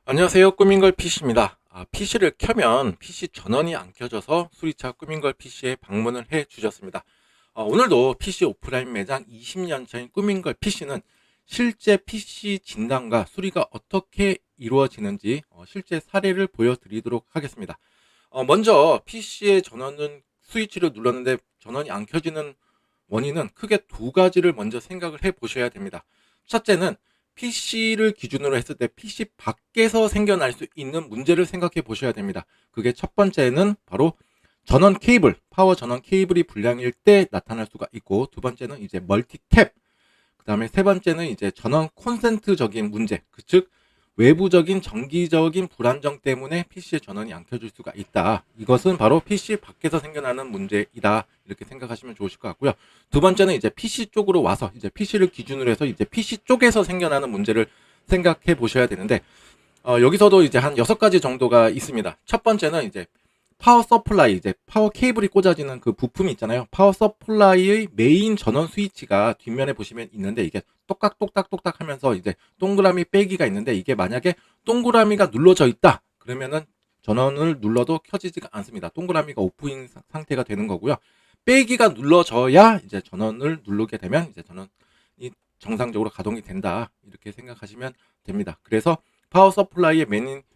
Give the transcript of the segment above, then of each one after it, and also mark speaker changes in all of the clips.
Speaker 1: 안녕하세요. 꾸민걸 PC입니다. PC를 켜면 PC 전원이 안 켜져서 수리차 꾸민걸 PC에 방문을 해 주셨습니다. 오늘도 PC 오프라인 매장 20년 차인 꾸민걸 PC는 실제 PC 진단과 수리가 어떻게 이루어지는지 실제 사례를 보여드리도록 하겠습니다. 먼저 PC의 전원은 스위치를 눌렀는데 전원이 안 켜지는 원인은 크게 두 가지를 먼저 생각을 해 보셔야 됩니다. 첫째는 PC를 기준으로 했을 때 PC 밖에서 생겨날 수 있는 문제를 생각해 보셔야 됩니다. 그게 첫 번째는 바로 전원 케이블, 파워 전원 케이블이 불량일 때 나타날 수가 있고, 두 번째는 이제 멀티탭, 그 다음에 세 번째는 이제 전원 콘센트적인 문제, 즉 외부적인 정기적인 불안정 때문에 PC의 전원이 안 켜질 수가 있다. 이것은 바로 PC 밖에서 생겨나는 문제이다. 이렇게 생각하시면 좋으실 것 같고요. 두 번째는 이제 PC 쪽으로 와서 이제 PC를 기준으로 해서 이제 PC 쪽에서 생겨나는 문제를 생각해 보셔야 되는데, 여기서도 이제 한 6가지 정도가 있습니다. 첫 번째는 이제 파워 서플라이, 이제 파워 케이블이 꽂아지는 그 부품이 있잖아요. 파워 서플라이의 메인 전원 스위치가 뒷면에 보시면 있는데, 이게 똑딱똑딱똑딱 하면서 이제 동그라미 빼기가 있는데, 이게 만약에 동그라미가 눌러져 있다 그러면은 전원을 눌러도 켜지지가 않습니다. 동그라미가 오프인 상태가 되는 거고요. 빼기가 눌러져야 이제 전원을 누르게 되면 이제 전원이 정상적으로 가동이 된다, 이렇게 생각하시면 됩니다. 그래서 파워 서플라이의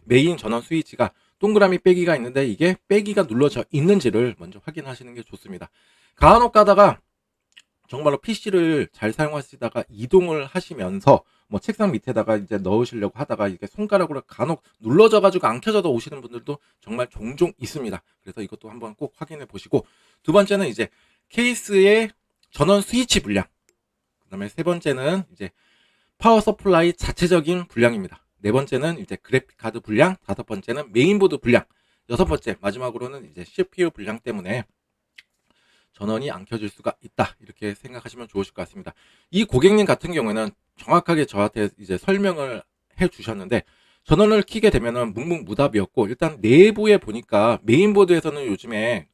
Speaker 1: 메인 전원 스위치가 동그라미 빼기가 있는데, 이게 빼기가 눌러져 있는지를 먼저 확인하시는 게 좋습니다. 간혹 가다가 정말로 PC를 잘 사용하시다가 이동을 하시면서 뭐 책상 밑에다가 이제 넣으시려고 하다가 이게 손가락으로 간혹 눌러져 가지고 안 켜져도 오시는 분들도 정말 종종 있습니다. 그래서 이것도 한번 꼭 확인해 보시고, 두 번째는 이제 케이스의 전원 스위치 불량, 그다음에 세 번째는 이제 파워 서플라이 자체적인 불량입니다. 네 번째는 이제 그래픽 카드 불량, 다섯 번째는 메인보드 불량, 여섯 번째 마지막으로는 이제 CPU 불량 때문에 전원이 안 켜질 수가 있다, 이렇게 생각하시면 좋으실 것 같습니다. 이 고객님 같은 경우에는 정확하게 저한테 이제 설명을 해 주셨는데, 전원을 켜게 되면은 묵묵무답이었고, 일단 내부에 보니까 메인보드에서는 요즘에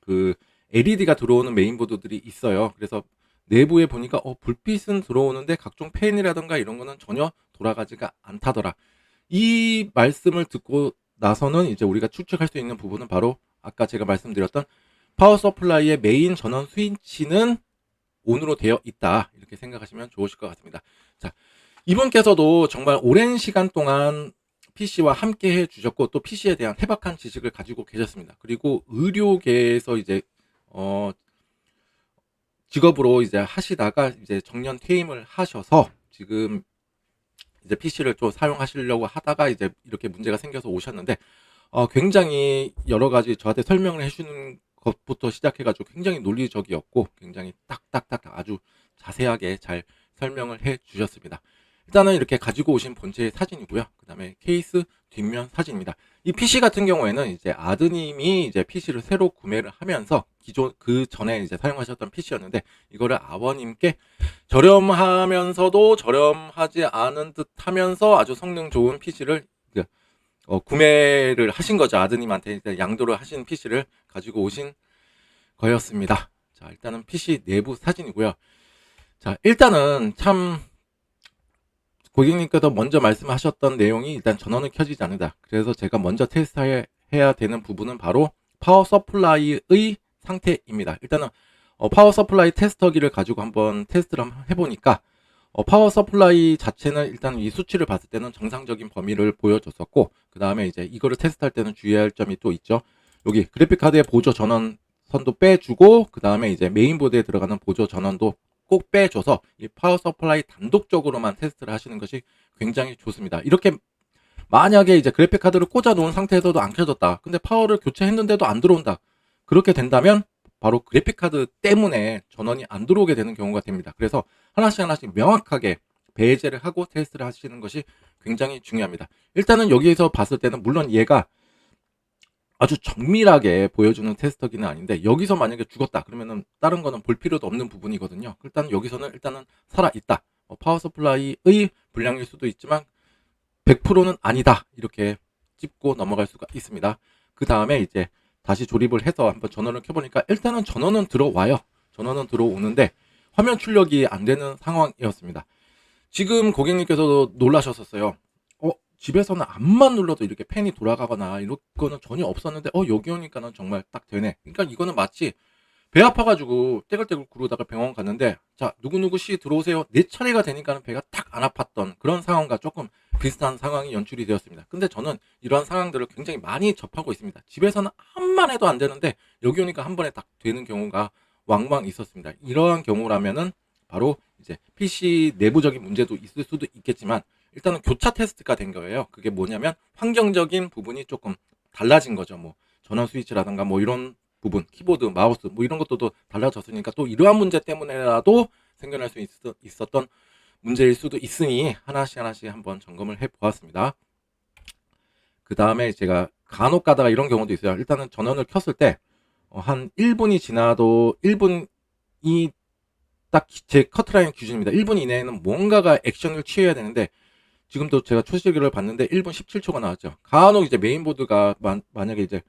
Speaker 1: 그 LED가 들어오는 메인보드들이 있어요. 그래서 내부에 보니까 불빛은 들어오는데 각종 팬이라던가 이런 거는 전혀 돌아가지가 않다더라. 이 말씀을 듣고 나서는 이제 우리가 추측할 수 있는 부분은 바로 아까 제가 말씀드렸던 파워 서플라이의 메인 전원 스위치는 온으로 되어 있다, 이렇게 생각하시면 좋으실 것 같습니다. 자, 이분께서도 정말 오랜 시간 동안 PC와 함께 해 주셨고, 또 PC에 대한 해박한 지식을 가지고 계셨습니다. 그리고 의료계에서 이제 직업으로 이제 하시다가 이제 정년 퇴임을 하셔서 지금 이제 PC를 좀 사용하시려고 하다가 이제 이렇게 문제가 생겨서 오셨는데, 굉장히 여러 가지 저한테 설명을 해주는 것부터 시작해가지고 굉장히 논리적이었고, 굉장히 딱딱딱 아주 자세하게 잘 설명을 해 주셨습니다. 일단은 이렇게 가지고 오신 본체 사진이고요. 그 다음에 케이스 뒷면 사진입니다. 이 PC 같은 경우에는 이제 아드님이 이제 PC를 새로 구매를 하면서 기존 그 전에 이제 사용하셨던 PC였는데, 이거를 아버님께 저렴하면서도 저렴하지 않은 듯 하면서 아주 성능 좋은 PC를 구매를 하신 거죠. 아드님한테 이제 양도를 하신 PC를 가지고 오신 거였습니다. 자, 일단은 PC 내부 사진이고요. 자, 일단은 참 고객님께서 먼저 말씀하셨던 내용이 일단 전원은 켜지지 않는다. 그래서 제가 먼저 테스트해야 되는 부분은 바로 파워 서플라이의 상태입니다. 일단은 파워 서플라이 테스터기를 가지고 한번 테스트를 해보니까 파워 서플라이 자체는 일단 이 수치를 봤을 때는 정상적인 범위를 보여줬었고, 그 다음에 이제 이거를 테스트할 때는 주의할 점이 또 있죠. 여기 그래픽 카드의 보조 전원 선도 빼주고, 그 다음에 이제 메인보드에 들어가는 보조 전원도 꼭 빼줘서 이 파워 서플라이 단독적으로만 테스트를 하시는 것이 굉장히 좋습니다. 이렇게 만약에 이제 그래픽 카드를 꽂아 놓은 상태에서도 안 켜졌다, 근데 파워를 교체했는데도 안 들어온다, 그렇게 된다면 바로 그래픽 카드 때문에 전원이 안 들어오게 되는 경우가 됩니다. 그래서 하나씩 명확하게 배제를 하고 테스트를 하시는 것이 굉장히 중요합니다. 일단은 여기에서 봤을 때는 물론 얘가 아주 정밀하게 보여주는 테스터기는 아닌데, 여기서 만약에 죽었다 그러면은 다른 거는 볼 필요도 없는 부분이거든요. 일단 여기서는 일단은 살아있다, 파워 서플라이의 불량일 수도 있지만 100%는 아니다, 이렇게 짚고 넘어갈 수가 있습니다. 그 다음에 이제 다시 조립을 해서 한번 전원을 켜보니까 일단은 전원은 들어와요. 전원은 들어오는데 화면 출력이 안 되는 상황이었습니다. 지금 고객님께서도 놀라셨었어요. 집에서는 암만 눌러도 이렇게 팬이 돌아가거나 이런 거는 전혀 없었는데 여기 오니까는 정말 딱 되네. 그러니까 이거는 마치 배 아파 가지고 떼굴떼굴 구르다가 병원 갔는데 "자 누구누구 씨 들어오세요." 내 차례가 되니까는 배가 딱 안 아팠던 그런 상황과 조금 비슷한 상황이 연출이 되었습니다. 근데 저는 이러한 상황들을 굉장히 많이 접하고 있습니다. 집에서는 암만 해도 안 되는데 여기 오니까 한 번에 딱 되는 경우가 왕왕 있었습니다. 이러한 경우라면은 바로 이제 PC 내부적인 문제도 있을 수도 있겠지만 일단은 교차 테스트가 된 거예요. 그게 뭐냐면 환경적인 부분이 조금 달라진 거죠. 뭐 전원 스위치라든가 뭐 이런 부분, 키보드, 마우스 뭐 이런 것도 또 달라졌으니까 또 이러한 문제 때문에라도 생겨날 수 있었던 문제일 수도 있으니 하나씩 하나씩 한번 점검을 해 보았습니다. 그 다음에 제가 간혹 가다가 이런 경우도 있어요. 일단은 전원을 켰을 때 한 1분이 지나도 1분이 딱 제 커트라인 기준입니다. 1분 이내에는 뭔가가 액션을 취해야 되는데 지금도 제가 초시계를 봤는데 1분 17초가 나왔죠. 간혹 이제 메인보드가 만약에 이제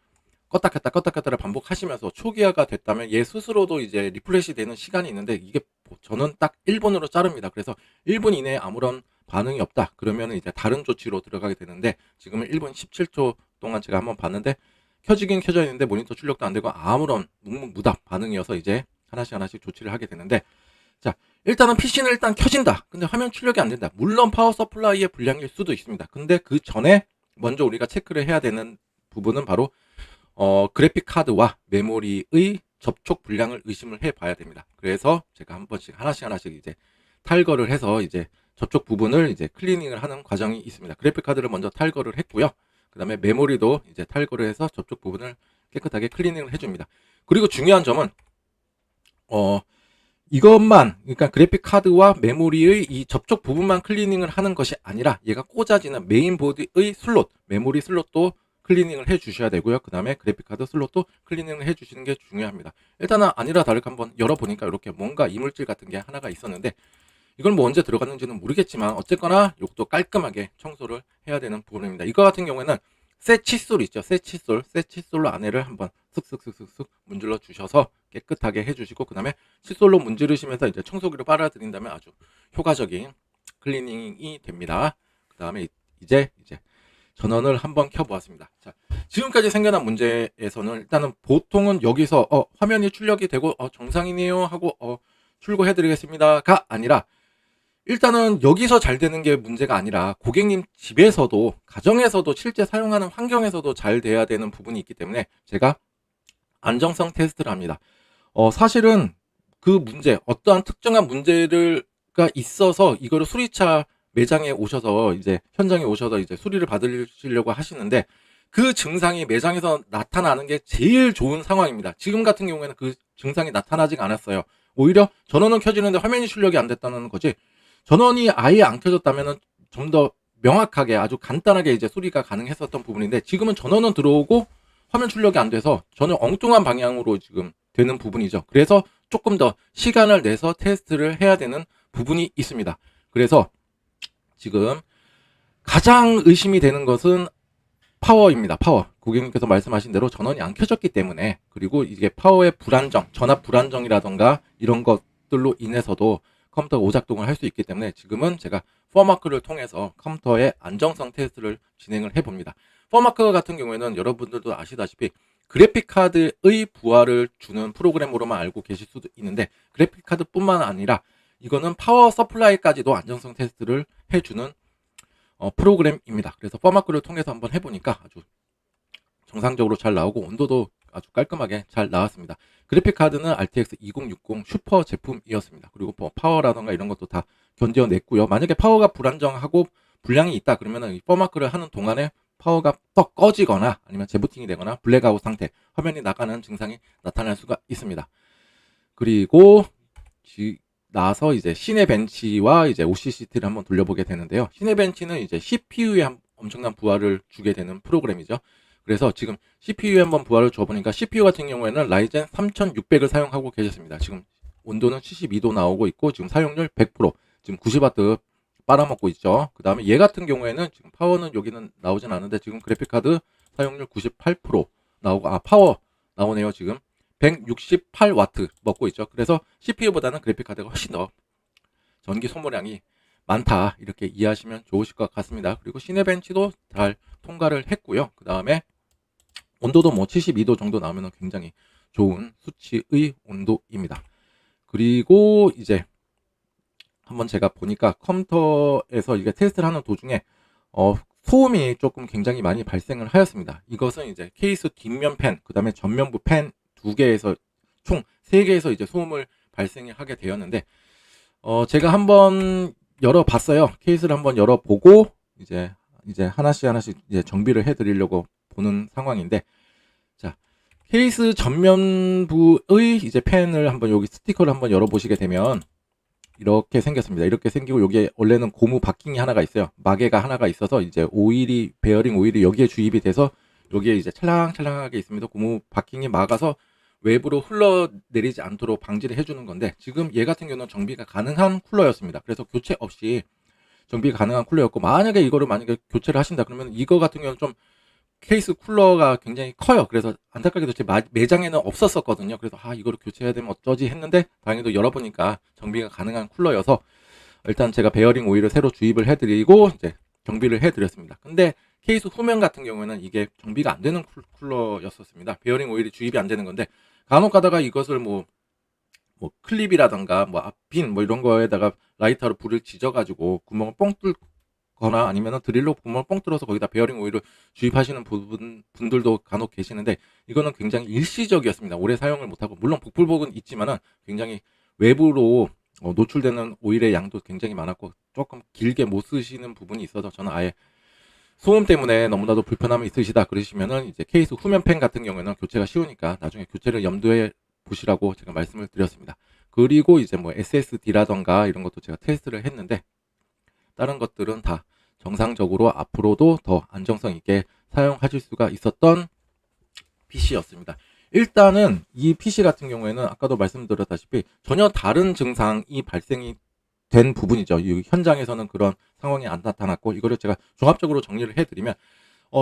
Speaker 1: 껐다 켰다 껐다 켰다를 반복하시면서 초기화가 됐다면 얘 스스로도 이제 리프레시 되는 시간이 있는데 이게 저는 딱 1분으로 자릅니다. 그래서 1분 이내에 아무런 반응이 없다. 그러면 이제 다른 조치로 들어가게 되는데 지금은 1분 17초 동안 제가 한번 봤는데 켜지긴 켜져 있는데 모니터 출력도 안 되고 아무런 묵묵무답 반응이어서 이제 하나씩 하나씩 조치를 하게 되는데 자 일단은 PC는 일단 켜진다. 근데 화면 출력이 안 된다. 물론 파워 서플라이의 불량일 수도 있습니다. 근데 그 전에 먼저 우리가 체크를 해야 되는 부분은 바로 그래픽 카드와 메모리의 접촉 불량을 의심을 해 봐야 됩니다. 그래서 제가 한 번씩 하나씩 이제 탈거를 해서 이제 접촉 부분을 이제 클리닝을 하는 과정이 있습니다. 그래픽 카드를 먼저 탈거를 했고요. 그 다음에 메모리도 이제 탈거를 해서 접촉 부분을 깨끗하게 클리닝을 해줍니다. 그리고 중요한 점은 이것만 그러니까 그래픽 카드와 메모리의 이 접촉 부분만 클리닝을 하는 것이 아니라 얘가 꽂아지는 메인보드의 슬롯, 메모리 슬롯도 클리닝을 해 주셔야 되고요. 그 다음에 그래픽 카드 슬롯도 클리닝을 해 주시는 게 중요합니다. 일단은 아니라 다를까 한번 열어보니까 이렇게 뭔가 이물질 같은 게 하나가 있었는데 이건 뭐 언제 들어갔는지는 모르겠지만 어쨌거나 이것도 깔끔하게 청소를 해야 되는 부분입니다. 이거 같은 경우에는 새 칫솔 있죠. 새 칫솔로 안에를 한번 슥슥슥슥슥 문질러 주셔서 깨끗하게 해주시고 그 다음에 칫솔로 문지르시면서 이제 청소기로 빨아들인다면 아주 효과적인 클리닝이 됩니다. 그 다음에 이제 전원을 한번 켜보았습니다. 자, 지금까지 생겨난 문제에서는 일단은 보통은 여기서 화면이 출력이 되고 정상이네요 하고 출고해드리겠습니다가 아니라 일단은 여기서 잘 되는 게 문제가 아니라 고객님 집에서도 가정에서도 실제 사용하는 환경에서도 잘 돼야 되는 부분이 있기 때문에 제가 안정성 테스트를 합니다. 사실은 그 문제 어떠한 특정한 문제가 있어서 이거를 수리차 매장에 오셔서 이제 현장에 오셔서 이제 수리를 받으시려고 하시는데 그 증상이 매장에서 나타나는 게 제일 좋은 상황입니다. 지금 같은 경우에는 그 증상이 나타나지가 않았어요. 오히려 전원은 켜지는데 화면이 출력이 안 됐다는 거지. 전원이 아예 안 켜졌다면은 좀 더 명확하게 아주 간단하게 이제 수리가 가능했었던 부분인데 지금은 전원은 들어오고 화면 출력이 안 돼서 전혀 엉뚱한 방향으로 지금 되는 부분이죠. 그래서 조금 더 시간을 내서 테스트를 해야 되는 부분이 있습니다. 그래서 지금 가장 의심이 되는 것은 파워입니다. 파워. 고객님께서 말씀하신 대로 전원이 안 켜졌기 때문에 그리고 이게 파워의 불안정, 전압 불안정이라던가 이런 것들로 인해서도 컴퓨터가 오작동을 할 수 있기 때문에 지금은 제가 퍼마크를 통해서 컴퓨터의 안정성 테스트를 진행을 해봅니다. 퍼마크 같은 경우에는 여러분들도 아시다시피 그래픽 카드의 부하를 주는 프로그램으로만 알고 계실 수도 있는데 그래픽 카드뿐만 아니라 이거는 파워 서플라이까지도 안정성 테스트를 해주는 프로그램입니다. 그래서 퍼마크를 통해서 한번 해보니까 아주 정상적으로 잘 나오고 온도도 아주 깔끔하게 잘 나왔습니다. 그래픽 카드는 RTX 2060 슈퍼 제품이었습니다. 그리고 뭐 파워라던가 이런 것도 다 견뎌냈고요. 만약에 파워가 불안정하고 불량이 있다 그러면은 이 퍼마크를 하는 동안에 파워가 떡 꺼지거나 아니면 재부팅이 되거나 블랙아웃 상태, 화면이 나가는 증상이 나타날 수가 있습니다. 그리고 나서 이제 시네벤치와 이제 OCCT를 한번 돌려보게 되는데요. 시네벤치는 이제 CPU에 엄청난 부하를 주게 되는 프로그램이죠. 그래서 지금 CPU에 한번 부하를 줘보니까 CPU 같은 경우에는 라이젠 3600을 사용하고 계셨습니다. 지금 온도는 72도 나오고 있고 지금 사용률 100%, 지금 90W 빨아먹고 있죠. 그 다음에 얘 같은 경우에는 지금 파워는 여기는 나오진 않은데 지금 그래픽카드 사용률 98% 나오고 파워 나오네요. 지금 168W 먹고 있죠. 그래서 CPU보다는 그래픽카드가 훨씬 더 전기 소모량이 많다 이렇게 이해하시면 좋으실 것 같습니다. 그리고 시네벤치도 잘 통과를 했고요. 그 다음에 온도도 뭐 72도 정도 나오면 굉장히 좋은 수치의 온도입니다. 그리고 이제 한번 제가 보니까 컴퓨터에서 이게 테스트를 하는 도중에 소음이 조금 굉장히 많이 발생을 하였습니다. 이것은 이제 케이스 뒷면 팬, 그 다음에 전면부 팬 두 개에서 총 3개에서 이제 소음을 발생하게 되었는데, 제가 한번 열어봤어요. 케이스를 한번 열어보고, 이제 하나씩 이제 정비를 해드리려고 보는 상황인데, 자, 케이스 전면부의 이제 팬을 한번 여기 스티커를 한번 열어보시게 되면, 이렇게 생겼습니다. 이렇게 생기고 여기에 원래는 고무 바킹이 하나가 있어요. 마개가 하나가 있어서 이제 오일이 베어링 오일이 여기에 주입이 돼서 여기에 이제 찰랑찰랑하게 있습니다. 고무 바킹이 막아서 외부로 흘러내리지 않도록 방지를 해주는 건데 지금 얘 같은 경우는 정비가 가능한 쿨러였습니다. 그래서 교체 없이 정비가 가능한 쿨러였고 만약에 이거를 교체를 하신다 그러면 이거 같은 경우는 좀 케이스 쿨러가 굉장히 커요. 그래서 안타깝게도 제 매장에는 없었었거든요. 그래서 이거를 교체해야 되면 어쩌지 했는데 다행히도 열어보니까 정비가 가능한 쿨러여서 일단 제가 베어링 오일을 새로 주입을 해드리고 이제 정비를 해드렸습니다. 근데 케이스 후면 같은 경우에는 이게 정비가 안 되는 쿨러였었습니다. 베어링 오일이 주입이 안 되는 건데 간혹 가다가 이것을 뭐 클립이라던가 앞핀 이런 거에다가 라이터로 불을 지져가지고 구멍을 뻥 뚫거나 아니면 드릴로 구멍을 뻥 뚫어서 거기다 베어링 오일을 주입하시는 분들도 간혹 계시는데 이거는 굉장히 일시적이었습니다. 오래 사용을 못하고 물론 복불복은 있지만은 굉장히 외부로 노출되는 오일의 양도 굉장히 많았고 조금 길게 못 쓰시는 부분이 있어서 저는 아예 소음 때문에 너무나도 불편함이 있으시다 그러시면은 이제 케이스 후면 팬 같은 경우에는 교체가 쉬우니까 나중에 교체를 염두에 보시라고 제가 말씀을 드렸습니다. 그리고 이제 뭐 SSD라던가 이런 것도 제가 테스트를 했는데 다른 것들은 다 정상적으로 앞으로도 더 안정성 있게 사용하실 수가 있었던 PC였습니다. 일단은 이 PC 같은 경우에는 아까도 말씀드렸다시피 전혀 다른 증상이 발생이 된 부분이죠. 이 현장에서는 그런 상황이 안 나타났고 이거를 제가 종합적으로 정리를 해드리면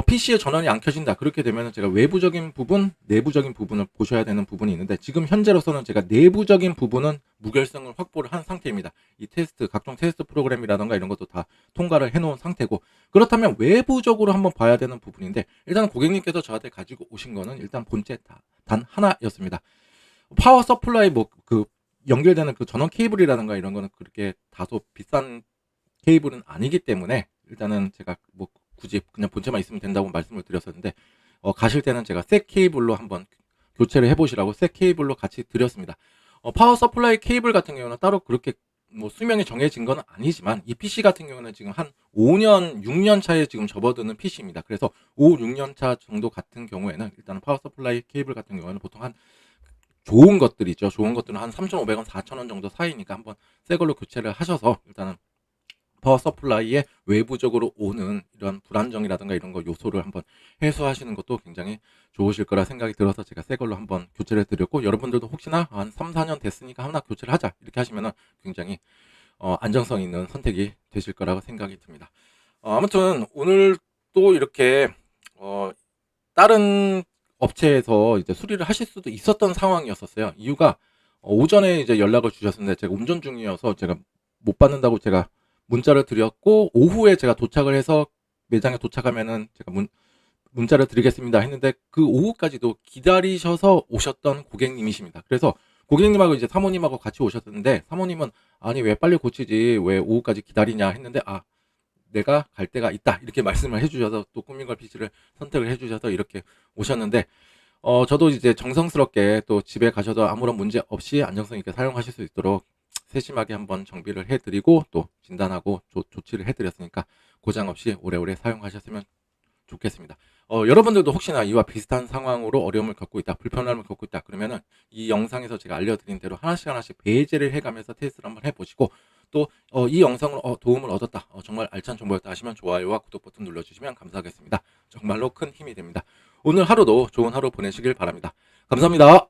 Speaker 1: PC의 전원이 안 켜진다. 그렇게 되면 제가 외부적인 부분, 내부적인 부분을 보셔야 되는 부분이 있는데 지금 현재로서는 제가 내부적인 부분은 무결성을 확보를 한 상태입니다. 이 테스트, 각종 테스트 프로그램이라던가 이런 것도 다 통과를 해놓은 상태고 그렇다면 외부적으로 한번 봐야 되는 부분인데 일단 고객님께서 저한테 가지고 오신 거는 일단 본체 단 하나였습니다. 파워 서플라이 연결되는 그 전원 케이블이라든가 이런 거는 그렇게 다소 비싼 케이블은 아니기 때문에 일단은 제가 굳이 그냥 본체만 있으면 된다고 말씀을 드렸었는데 가실 때는 제가 새 케이블로 한번 교체를 해보시라고 새 케이블로 같이 드렸습니다. 파워 서플라이 케이블 같은 경우는 따로 그렇게 수명이 정해진 건 아니지만 이 PC 같은 경우는 지금 한 5년, 6년 차에 지금 접어드는 PC입니다. 그래서 5, 6년 차 정도 같은 경우에는 일단은 파워 서플라이 케이블 같은 경우에는 보통 한 좋은 것들이죠. 좋은 것들은 한 3,500원, 4,000원 정도 사이니까 한번 새 걸로 교체를 하셔서 일단은 파워 서플라이에 외부적으로 오는 이런 불안정이라든가 이런 거 요소를 한번 해소하시는 것도 굉장히 좋으실 거라 생각이 들어서 제가 새 걸로 한번 교체를 해드렸고 여러분들도 혹시나 한 3, 4년 됐으니까 하나 교체를 하자 이렇게 하시면은 굉장히 안정성 있는 선택이 되실 거라고 생각이 듭니다. 아무튼 오늘 또 이렇게 다른 업체에서 이제 수리를 하실 수도 있었던 상황이었었어요. 이유가 오전에 이제 연락을 주셨는데 제가 운전 중이어서 제가 못 받는다고 제가 문자를 드렸고 오후에 제가 도착을 해서 매장에 도착하면은 제가 문자를 드리겠습니다 했는데 그 오후까지도 기다리셔서 오셨던 고객님이십니다. 그래서 고객님하고 이제 사모님하고 같이 오셨는데 사모님은 아니 왜 빨리 고치지 왜 오후까지 기다리냐 했는데 내가 갈 데가 있다 이렇게 말씀을 해주셔서 또 꾸민걸 PC를 선택을 해주셔서 이렇게 오셨는데 저도 이제 정성스럽게 또 집에 가셔도 아무런 문제 없이 안정성 있게 사용하실 수 있도록 세심하게 한번 정비를 해드리고 또 진단하고 조치를 해드렸으니까 고장 없이 오래오래 사용하셨으면 좋겠습니다. 여러분들도 혹시나 이와 비슷한 상황으로 어려움을 겪고 있다, 불편함을 겪고 있다 그러면은 이 영상에서 제가 알려드린 대로 하나씩 배제를 해가면서 테스트를 한번 해보시고 또 이 영상으로 도움을 얻었다, 정말 알찬 정보였다 하시면 좋아요와 구독 버튼 눌러주시면 감사하겠습니다. 정말로 큰 힘이 됩니다. 오늘 하루도 좋은 하루 보내시길 바랍니다. 감사합니다.